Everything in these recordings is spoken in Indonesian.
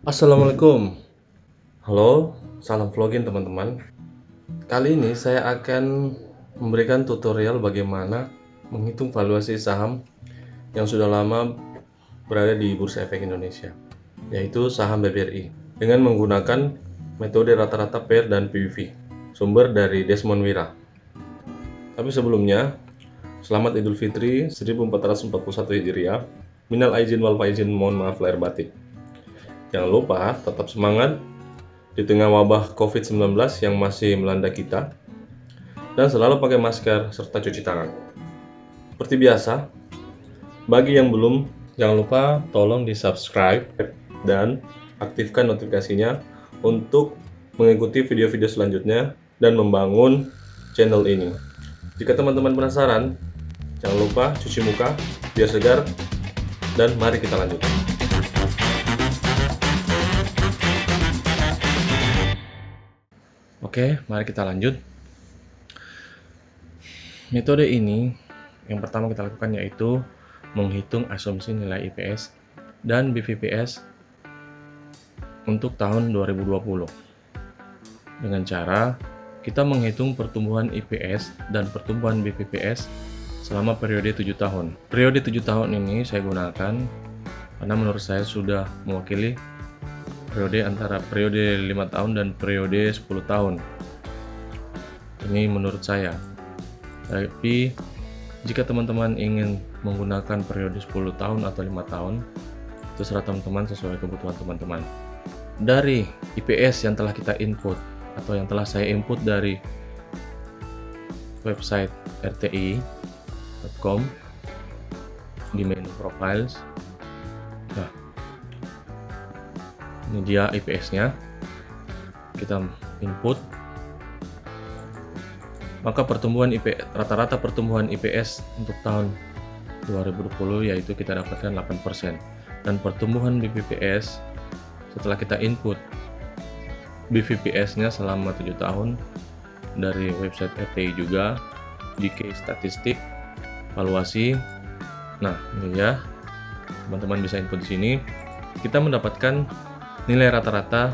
Assalamualaikum. Halo, salam vlogging teman-teman. Kali ini saya akan memberikan tutorial bagaimana menghitung valuasi saham yang sudah lama berada di Bursa Efek Indonesia, yaitu saham BBRI, dengan menggunakan metode rata-rata pair dan PBV, sumber dari Desmond Wira. Tapi sebelumnya, selamat Idul Fitri 1441 Hijriah. Minal aizin wal faizin, mohon maaf lahir batin. Jangan lupa tetap semangat di tengah wabah COVID-19 yang masih melanda kita, dan selalu pakai masker serta cuci tangan. Seperti biasa, bagi yang belum, jangan lupa tolong di subscribe dan aktifkan notifikasinya untuk mengikuti video-video selanjutnya dan membangun channel ini. Jika teman-teman penasaran, jangan lupa cuci muka biar segar, dan mari kita lanjut. Oke, mari kita lanjut. Metode ini yang pertama kita lakukan yaitu menghitung asumsi nilai IPS dan BVPS untuk tahun 2020 dengan cara kita menghitung pertumbuhan IPS dan pertumbuhan BVPS selama periode 7 tahun. Periode 7 tahun ini saya gunakan karena menurut saya sudah mewakili periode antara periode 5 tahun dan periode 10 tahun. Ini menurut saya. Tapi jika teman-teman ingin menggunakan periode 10 tahun atau 5 tahun, terserah teman-teman sesuai kebutuhan teman-teman. Dari IPS yang telah kita input atau yang telah saya input dari website rti.com di menu profiles. Nah, ini dia IPS-nya. Kita input. Maka rata-rata pertumbuhan IPS untuk tahun 2020 yaitu kita dapatkan 8%. Dan pertumbuhan BVPS setelah kita input BVPS-nya selama 7 tahun dari website RTI juga, GK statistik, valuasi. Nah, ini ya. Teman-teman bisa input di sini. Kita mendapatkan nilai rata-rata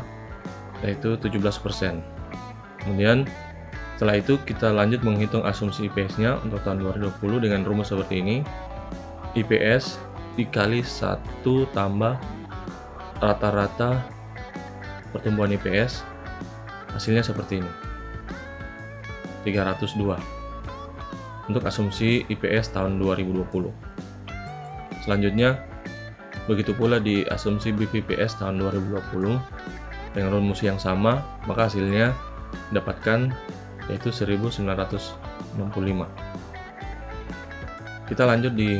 yaitu 17%. Kemudian setelah itu kita lanjut menghitung asumsi IPS-nya untuk tahun 2020 dengan rumus seperti ini. IPS dikali 1 tambah rata-rata pertumbuhan IPS, hasilnya seperti ini, 302 untuk asumsi IPS tahun 2020. Selanjutnya begitu pula di asumsi BVPS tahun 2020 dengan rumus yang sama, maka hasilnya dapatkan yaitu 1965. Kita lanjut di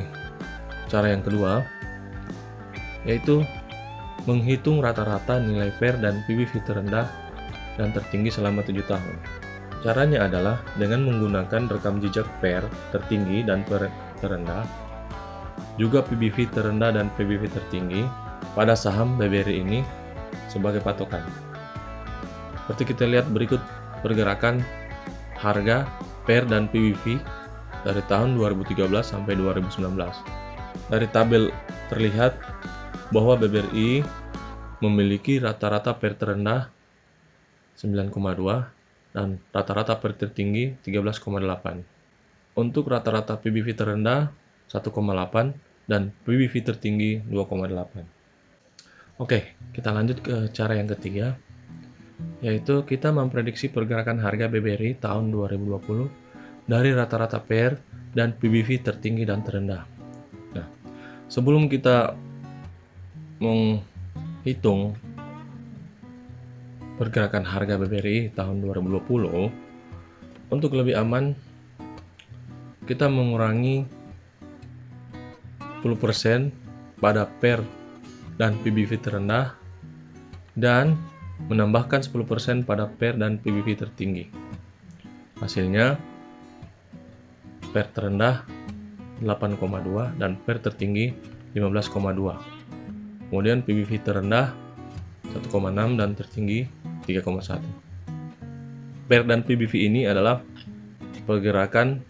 cara yang kedua, yaitu menghitung rata-rata nilai PER dan PBV terendah dan tertinggi selama 7 tahun. Caranya adalah dengan menggunakan rekam jejak PER tertinggi dan PER terendah, juga PBV terendah dan PBV tertinggi pada saham BBRI ini sebagai patokan. Seperti kita lihat berikut pergerakan harga, PER, dan PBV dari tahun 2013 sampai 2019. Dari tabel terlihat bahwa BBRI memiliki rata-rata PER terendah 9,2 dan rata-rata PER tertinggi 13,8. Untuk rata-rata PBV terendah 1,8 dan PBV tertinggi 2,8. Oke, kita lanjut ke cara yang ketiga, yaitu kita memprediksi pergerakan harga BBRI tahun 2020 dari rata-rata PER dan PBV tertinggi dan terendah. Nah, sebelum kita menghitung pergerakan harga BBRI tahun 2020, untuk lebih aman kita mengurangi 10% pada PER dan PBV terendah dan menambahkan 10% pada PER dan PBV tertinggi. Hasilnya PER terendah 8,2 dan PER tertinggi 15,2. Kemudian PBV terendah 1,6 dan tertinggi 3,1. PER dan PBV ini adalah pergerakan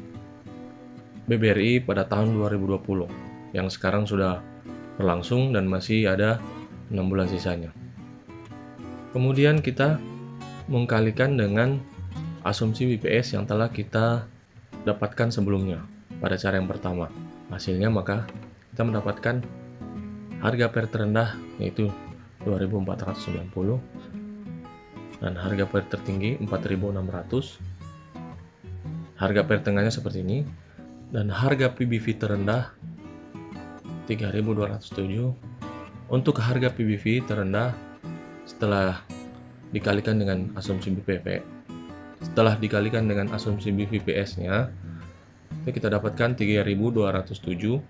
BBRI pada tahun 2020 yang sekarang sudah berlangsung dan masih ada 6 bulan sisanya. Kemudian kita mengkalikan dengan asumsi BPS yang telah kita dapatkan sebelumnya pada cara yang pertama. Hasilnya maka kita mendapatkan harga pair terendah yaitu 2.490 dan harga pair tertinggi 4.600. Harga pair tengahnya seperti ini dan harga PBV terendah 3.207. Untuk harga PBV terendah setelah dikalikan dengan asumsi BPP, setelah dikalikan dengan asumsi BVPS-nya, kita dapatkan 3.207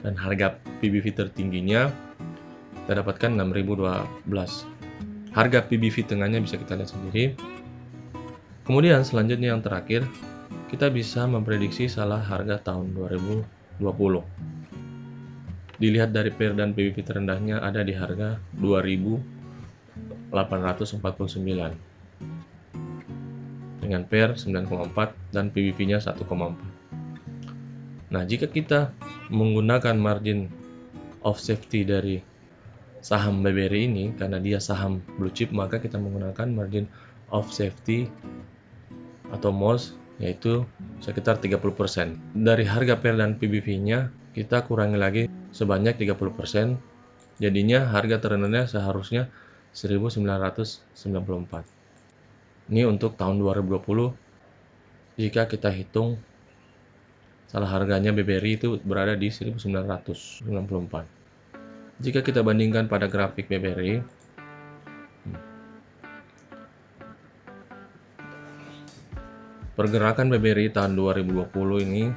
dan harga PBV tertingginya kita dapatkan 6.012. Harga PBV tengahnya bisa kita lihat sendiri. Kemudian selanjutnya yang terakhir, kita bisa memprediksi salah harga tahun 2020. Dilihat dari pair dan PBV terendahnya ada di harga 2.849 dengan pair 9,4 dan PBV-nya 1,4. Nah, jika kita menggunakan margin of safety dari saham BBRI ini, karena dia saham blue chip, maka kita menggunakan margin of safety atau MOS yaitu sekitar 30%. Dari harga pair dan PBV-nya kita kurangi lagi sebanyak 30%, jadinya harga terendahnya seharusnya 1.994. Ini untuk tahun 2020 jika kita hitung salah harganya BBRI itu berada di 1.994. Jika kita bandingkan pada grafik BBRI, pergerakan BBRI tahun 2020 ini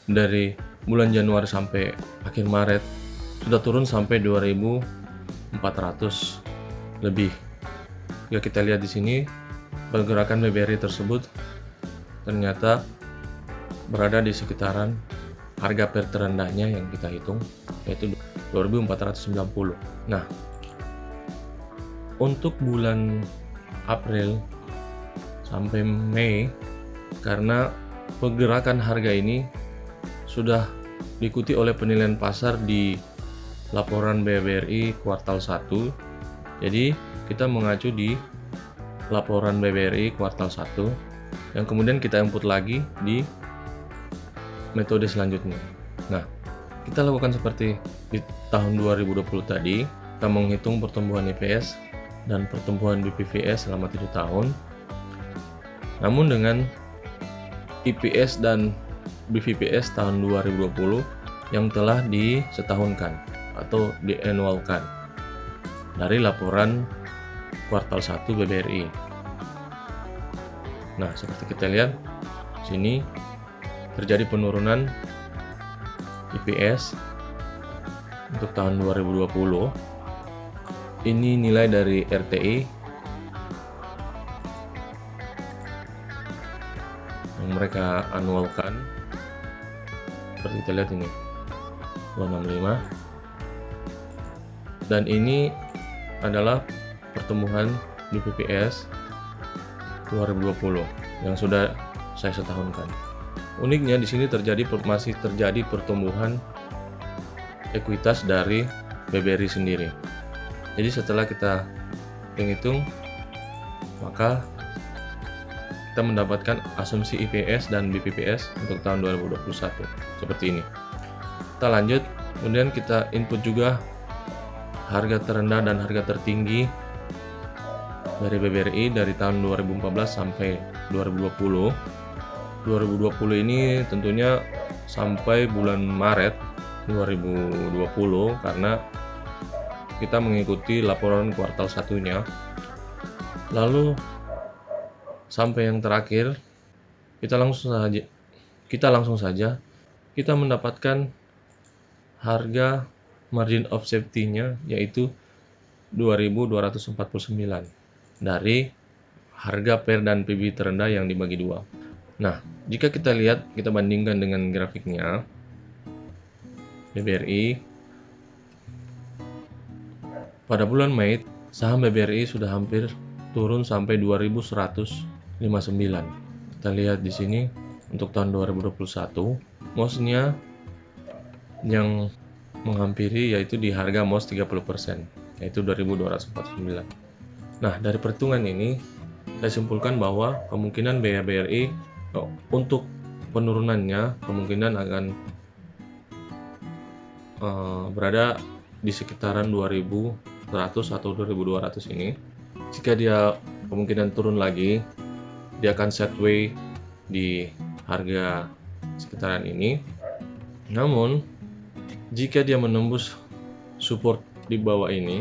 dari bulan Januari sampai akhir Maret sudah turun sampai 2.400 lebih. Jika kita lihat di sini, pergerakan BBRI tersebut ternyata berada di sekitaran harga pair terendahnya yang kita hitung yaitu 2.490. Nah, untuk bulan April sampai Mei, karena pergerakan harga ini sudah diikuti oleh penilaian pasar di laporan BBRI kuartal 1. Jadi kita mengacu di laporan BBRI kuartal 1 yang kemudian kita input lagi di metode selanjutnya. Nah, kita lakukan seperti di tahun 2020 tadi, kita menghitung pertumbuhan EPS dan pertumbuhan BPVS selama 7 tahun. Namun dengan EPS dan BVPS tahun 2020 yang telah disetahunkan atau di-annualkan dari laporan kuartal 1 BBRI. Nah, seperti kita lihat sini terjadi penurunan EPS untuk tahun 2020. Ini nilai dari RTI yang mereka annualkan. Seperti kita lihat ini 265, dan ini adalah pertumbuhan di BPS 2020 yang sudah saya setahunkan. Uniknya di sini masih terjadi pertumbuhan ekuitas dari BBRI sendiri. Jadi setelah kita hitung, maka kita mendapatkan asumsi IPS dan BPPS untuk tahun 2021 seperti ini. Kita lanjut, kemudian kita input juga harga terendah dan harga tertinggi dari BBRI dari tahun 2014 sampai 2020. 2020 ini tentunya sampai bulan Maret 2020 karena kita mengikuti laporan kuartal satunya. Lalu sampai yang terakhir kita langsung saja kita mendapatkan harga margin of safety-nya yaitu 2.249 dari harga pair dan PB terendah yang dibagi dua. Nah, jika kita lihat, kita bandingkan dengan grafiknya BBRI pada bulan Mei, saham BBRI sudah hampir turun sampai 2.159. Kita lihat di sini untuk tahun 2021, MOS-nya yang menghampiri yaitu di harga MOS 30%. yaitu 2.249. Nah, dari perhitungan ini saya simpulkan bahwa kemungkinan BRI untuk penurunannya kemungkinan akan berada di sekitaran 2.100 atau 2.200 ini. Jika dia kemungkinan turun lagi, dia akan sideways di harga sekitaran ini. Namun, jika dia menembus support di bawah ini,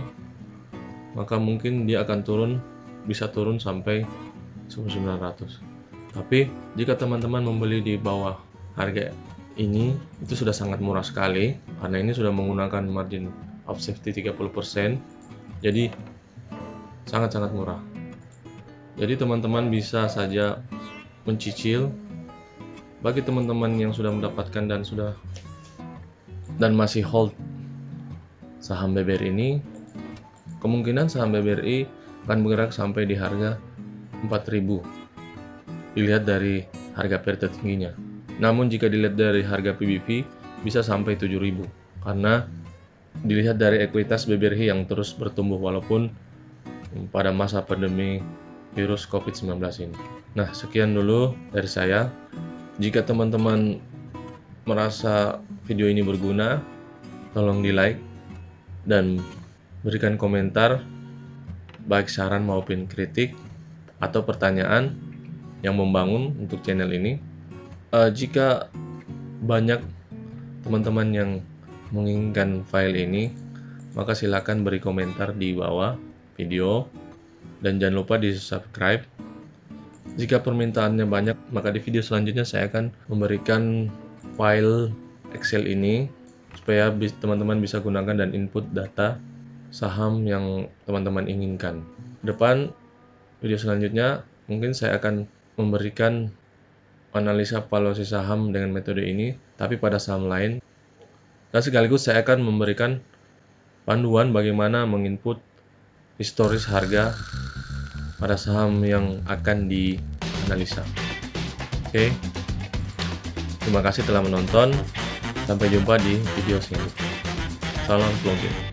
maka mungkin dia akan bisa turun sampai 1.900. Tapi jika teman-teman membeli di bawah harga ini, itu sudah sangat murah sekali karena ini sudah menggunakan margin of safety 30%. Jadi sangat-sangat murah. Jadi teman-teman bisa saja mencicil. Bagi teman-teman yang sudah mendapatkan dan masih hold saham BBRI ini, kemungkinan saham BBRI akan bergerak sampai di harga 4.000 dilihat dari harga pair tertingginya. Namun jika dilihat dari harga PBV bisa sampai 7.000 karena dilihat dari ekuitas BBRI yang terus bertumbuh walaupun pada masa pandemi virus COVID-19 ini. Nah, sekian dulu dari saya. Jika teman-teman merasa video ini berguna, tolong di like dan berikan komentar baik saran maupun kritik atau pertanyaan yang membangun untuk channel ini. Jika banyak teman-teman yang menginginkan file ini, maka silakan beri komentar di bawah video dan jangan lupa di subscribe. Jika permintaannya banyak, maka di video selanjutnya saya akan memberikan file Excel ini supaya teman-teman bisa gunakan dan input data saham yang teman-teman inginkan. Depan video selanjutnya mungkin saya akan memberikan analisa valuasi saham dengan metode ini, tapi pada saham lain. Dan sekaligus saya akan memberikan panduan bagaimana menginput historis harga pada saham yang akan dianalisa. Oke. Terima kasih telah menonton. Sampai jumpa di video selanjutnya. Salam vlogging.